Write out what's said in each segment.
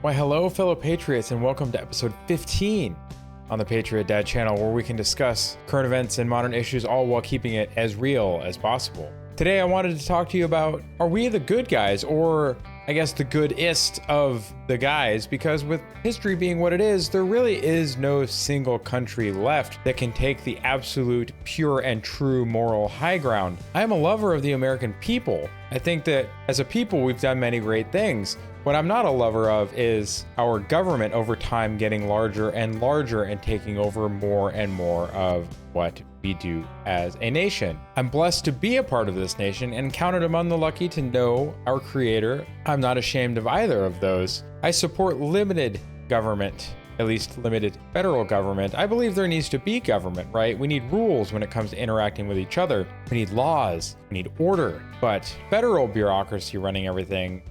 Why, hello, fellow Patriots, and welcome to episode 15 on the Patriot Dad channel, where we can discuss current events and modern issues, all while keeping it as real as possible. Today, I wanted to talk to you about, are we the good guys, or I guess the goodest of the guys? Because with history being what it is, there really is no single country left that can take the absolute pure and true moral high ground. I am a lover of the American people. I think that as a people, we've done many great things. What I'm not a lover of is our government over time getting larger and larger and taking over more and more of what we do as a nation. I'm blessed to be a part of this nation and counted among the lucky to know our creator. I'm not ashamed of either of those. I support limited government, at least limited federal government. I believe there needs to be government, right? We need rules when it comes to interacting with each other. We need laws, we need order, but federal bureaucracy running everything,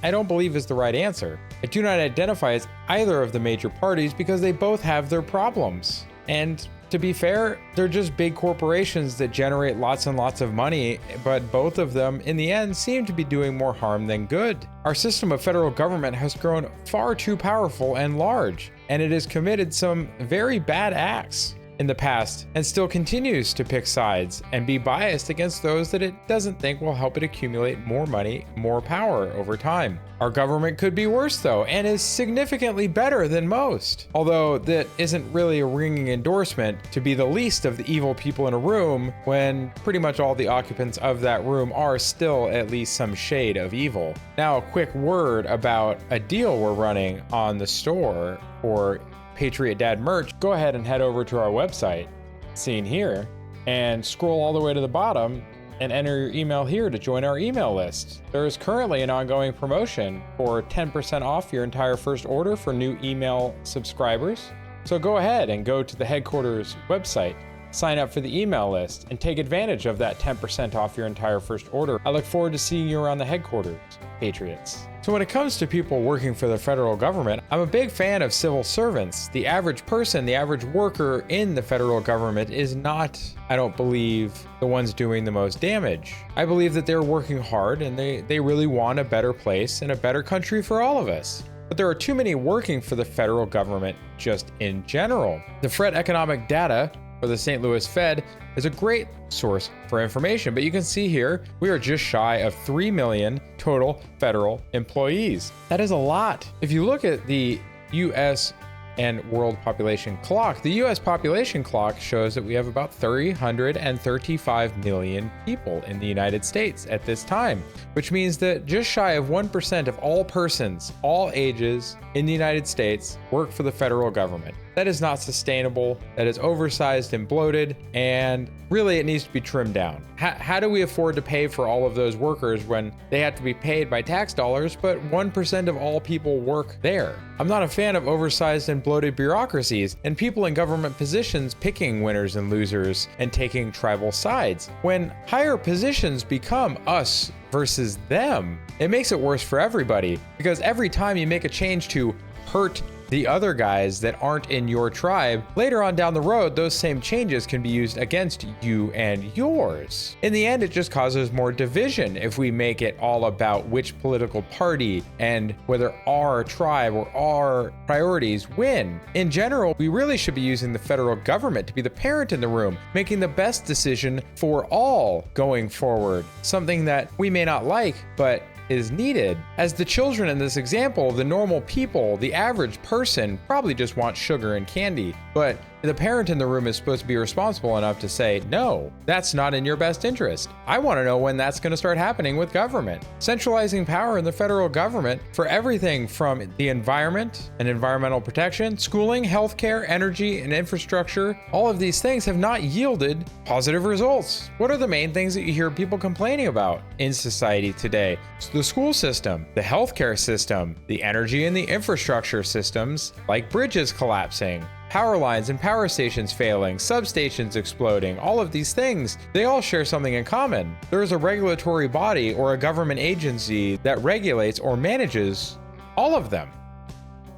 I don't believe is the right answer. I do not identify as either of the major parties because they both have their problems. And to be fair, they're just big corporations that generate lots and lots of money, but both of them in the end seem to be doing more harm than good. Our system of federal government has grown far too powerful and large, and it has committed some very bad acts in the past and still continues to pick sides and be biased against those that it doesn't think will help it accumulate more money, more power over time. Our government could be worse though, and is significantly better than most. Although that isn't really a ringing endorsement to be the least of the evil people in a room when pretty much all the occupants of that room are still at least some shade of evil. Now, a quick word about a deal we're running on the store for Patriot Dad merch. Go ahead and head over to our website, seen here, and scroll all the way to the bottom and enter your email here to join our email list. There is currently an ongoing promotion for 10% off your entire first order for new email subscribers. So go ahead and go to the headquarters website, sign up for the email list, and take advantage of that 10% off your entire first order. I look forward to seeing you around the headquarters, Patriots. So when it comes to people working for the federal government, I'm a big fan of civil servants. The average person, the average worker in the federal government is not, I don't believe, the ones doing the most damage. I believe that they're working hard and they really want a better place and a better country for all of us. But there are too many working for the federal government just in general. The Fred Economic Data for the St. Louis Fed is a great source for information, but you can see here we are just shy of 3 million total federal employees. That is a lot. If you look at the US and world population clock, the US population clock shows that we have about 335 million people in the United States at this time, which means that just shy of 1% of all persons, all ages in the United States work for the federal government. That is not sustainable. That is oversized and bloated, and really it needs to be trimmed down. How do we afford to pay for all of those workers when they have to be paid by tax dollars, but 1% of all people work there? I'm not a fan of oversized and bloated bureaucracies and people in government positions picking winners and losers and taking tribal sides. When higher positions become us versus them, it makes it worse for everybody, because every time you make a change to hurt the other guys that aren't in your tribe, later on down the road, those same changes can be used against you and yours. In the end, it just causes more division if we make it all about which political party and whether our tribe or our priorities win. In general, we really should be using the federal government to be the parent in the room, making the best decision for all going forward. Something that we may not like, but is needed. As the children in this example, the normal people, the average person probably just wants sugar and candy, but the parent in the room is supposed to be responsible enough to say, no, that's not in your best interest. I want to know when that's going to start happening with government. Centralizing power in the federal government for everything from the environment and environmental protection, schooling, healthcare, energy, and infrastructure, all of these things have not yielded positive results. What are the main things that you hear people complaining about in society today? It's the school system, the healthcare system, the energy and the infrastructure systems, like bridges collapsing, power lines and power stations failing, substations exploding, all of these things, they all share something in common. There is a regulatory body or a government agency that regulates or manages all of them.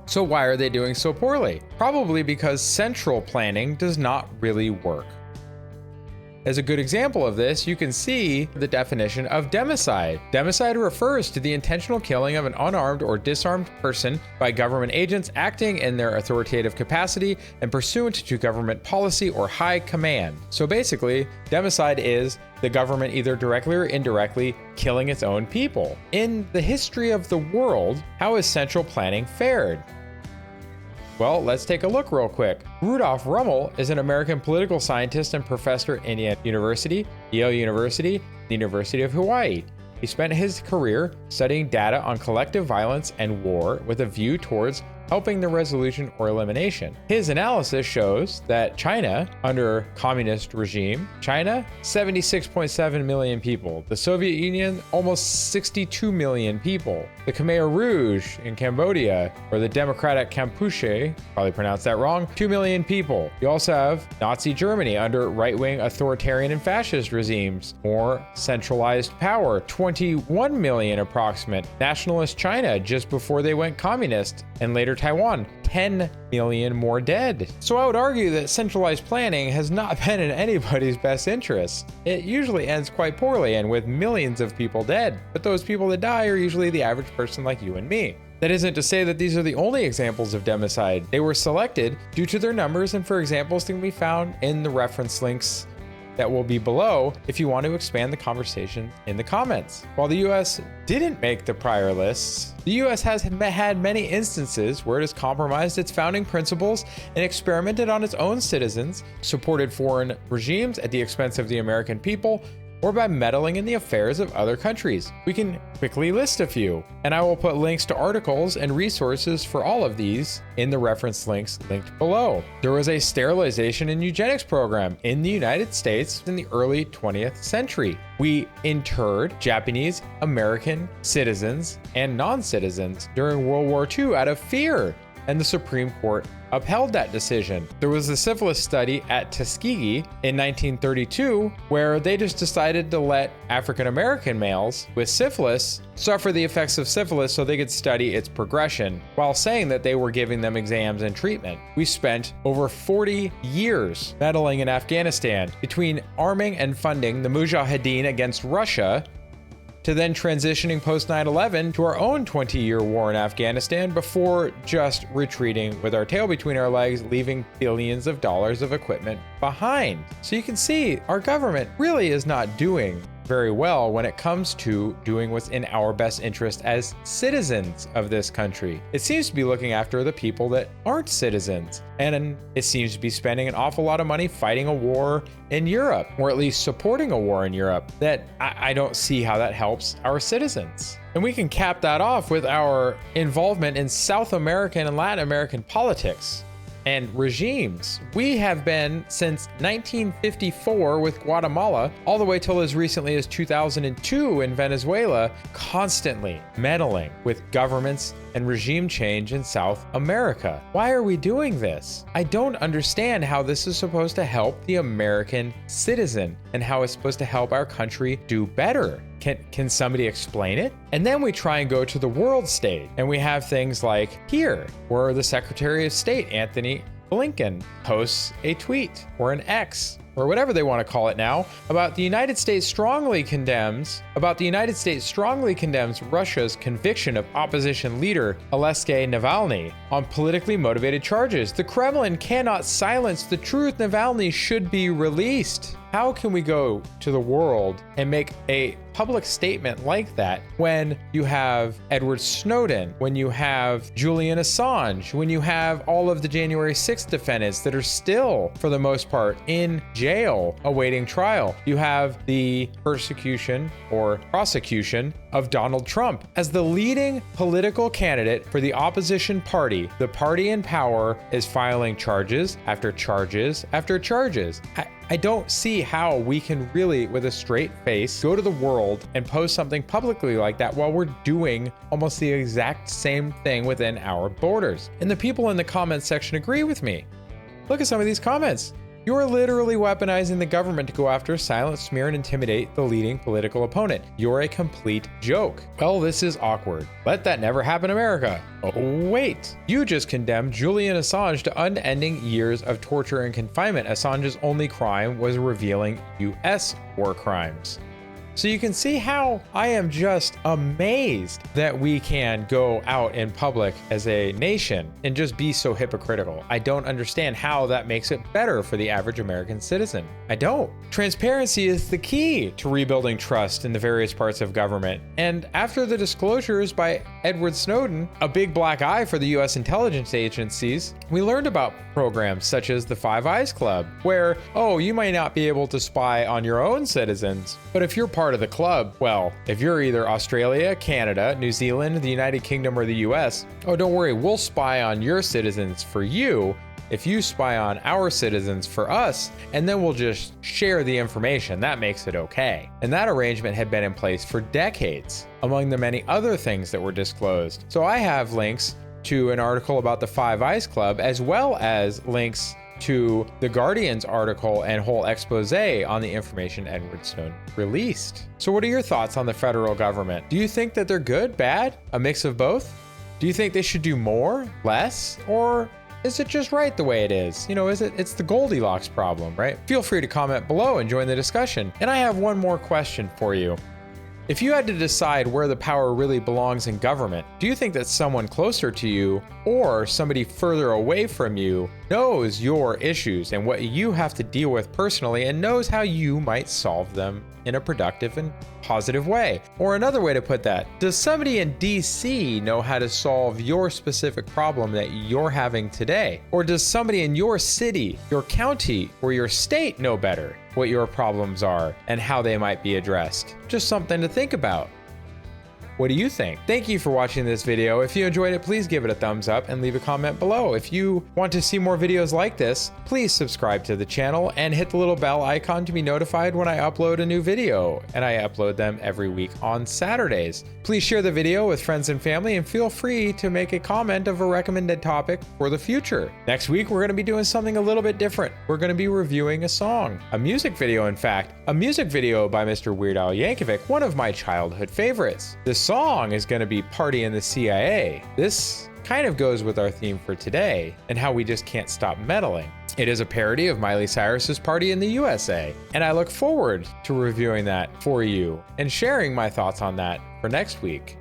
So why are they doing so poorly? Probably because central planning does not really work. As a good example of this, you can see the definition of democide. Democide refers to the intentional killing of an unarmed or disarmed person by government agents acting in their authoritative capacity and pursuant to government policy or high command. So basically, democide is the government either directly or indirectly killing its own people. In the history of the world, how has central planning fared? Well, let's take a look real quick. Rudolf Rummel is an American political scientist and professor in Indiana University, Yale University, the University of Hawaii. He spent his career studying data on collective violence and war with a view towards helping the resolution or elimination. His analysis shows that China, under communist regime, China, 76.7 million people. The Soviet Union, almost 62 million people. The Khmer Rouge in Cambodia, or the Democratic Kampuche, probably pronounced that wrong, 2 million people. You also have Nazi Germany under right-wing authoritarian and fascist regimes. More centralized power, 21 million approximate. Nationalist China just before they went communist, and later Taiwan, 10 million more dead. So I would argue that centralized planning has not been in anybody's best interest. It usually ends quite poorly and with millions of people dead, but those people that die are usually the average person like you and me. That isn't to say that these are the only examples of democide. They were selected due to their numbers and for examples can be found in the reference links that will be below if you want to expand the conversation in the comments. While the US didn't make the prior lists, the US has had many instances where it has compromised its founding principles and experimented on its own citizens, supported foreign regimes at the expense of the American people, or by meddling in the affairs of other countries. We can quickly list a few, and I will put links to articles and resources for all of these in the reference links linked below. There was a sterilization and eugenics program in the United States in the early 20th century. We interred Japanese, American citizens, and non-citizens during World War II out of fear, and the Supreme Court upheld that decision. There was a syphilis study at Tuskegee in 1932 where they just decided to let African American males with syphilis suffer the effects of syphilis so they could study its progression while saying that they were giving them exams and treatment. We spent over 40 years meddling in Afghanistan between arming and funding the Mujahideen against Russia to then transitioning post 9/11 to our own 20-year war in Afghanistan before just retreating with our tail between our legs, leaving billions of dollars of equipment behind. So you can see our government really is not doing very well when it comes to doing what's in our best interest as citizens of this country. It seems to be looking after the people that aren't citizens, and it seems to be spending an awful lot of money fighting a war in Europe, or at least supporting a war in Europe that I don't see how that helps our citizens. And we can cap that off with our involvement in South American and Latin American politics and regimes. We have been since 1954 with Guatemala, all the way till as recently as 2002 in Venezuela, constantly meddling with governments and regime change in South America. Why are we doing this? I don't understand how this is supposed to help the American citizen and how it's supposed to help our country do better. Can somebody explain it? And then we try and go to the world stage, and we have things like here, where the Secretary of State, Anthony Blinken, posts a tweet or an X, or whatever they want to call it now, about the United States strongly condemns Russia's conviction of opposition leader Alexei Navalny on politically motivated charges. The Kremlin cannot silence the truth. Navalny should be released. How can we go to the world and make a public statement like that when you have Edward Snowden, when you have Julian Assange, when you have all of the January 6th defendants that are still, for the most part, in jail awaiting trial? You have the persecution or prosecution of Donald Trump as the leading political candidate for the opposition party. The party in power is filing charges after charges after charges. I don't see how we can really, with a straight face, go to the world and post something publicly like that while we're doing almost the exact same thing within our borders. And the people in the comments section agree with me. Look at some of these comments. You're literally weaponizing the government to go after, silence, smear, and intimidate the leading political opponent. You're a complete joke. Well, this is awkward. Let that never happen, America. Oh, wait. You just condemned Julian Assange to unending years of torture and confinement. Assange's only crime was revealing US war crimes. So you can see how I am just amazed that we can go out in public as a nation and just be so hypocritical. I don't understand how that makes it better for the average American citizen. I don't. Transparency is the key to rebuilding trust in the various parts of government. And after the disclosures by Edward Snowden, a big black eye for the US intelligence agencies, we learned about programs such as the Five Eyes Club, where, oh, you might not be able to spy on your own citizens, but if you're part of the club, well, if you're either Australia, Canada, New Zealand, the United Kingdom, or the US, oh, don't worry, we'll spy on your citizens for you if you spy on our citizens for us, and then we'll just share the information. That makes it okay. And that arrangement had been in place for decades, among the many other things that were disclosed. So I have links to an article about the Five Eyes Club, as well as links to the Guardian's article and whole expose on the information Edward Snowden released. So what are your thoughts on the federal government? Do you think that they're good, bad, a mix of both? Do you think they should do more, less, or is it just right the way it is? You know, it's the Goldilocks problem, right? Feel free to comment below and join the discussion. And I have one more question for you. If you had to decide where the power really belongs in government, do you think that someone closer to you or somebody further away from you knows your issues and what you have to deal with personally and knows how you might solve them in a productive and positive way? Or another way to put that, does somebody in DC know how to solve your specific problem that you're having today? Or does somebody in your city, your county, or your state know better what your problems are and how they might be addressed? Just something to think about. What do you think? Thank you for watching this video. If you enjoyed it, please give it a thumbs up and leave a comment below. If you want to see more videos like this, please subscribe to the channel and hit the little bell icon to be notified when I upload a new video. And I upload them every week on Saturdays. Please share the video with friends and family and feel free to make a comment of a recommended topic for the future. Next week, we're going to be doing something a little bit different. We're going to be reviewing a song, a music video, in fact, a music video by Mr. Weird Al Yankovic, one of my childhood favorites. This song is going to be Party in the CIA. This kind of goes with our theme for today and how we just can't stop meddling. It is a parody of Miley Cyrus's Party in the USA, and I look forward to reviewing that for you and sharing my thoughts on that for next week.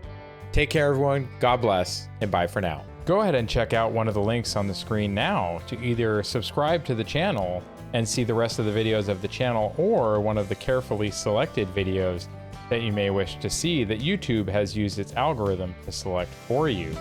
Take care, everyone. God bless, and bye for now. Go ahead and check out one of the links on the screen now to either subscribe to the channel and see the rest of the videos of the channel, or one of the carefully selected videos that you may wish to see that YouTube has used its algorithm to select for you.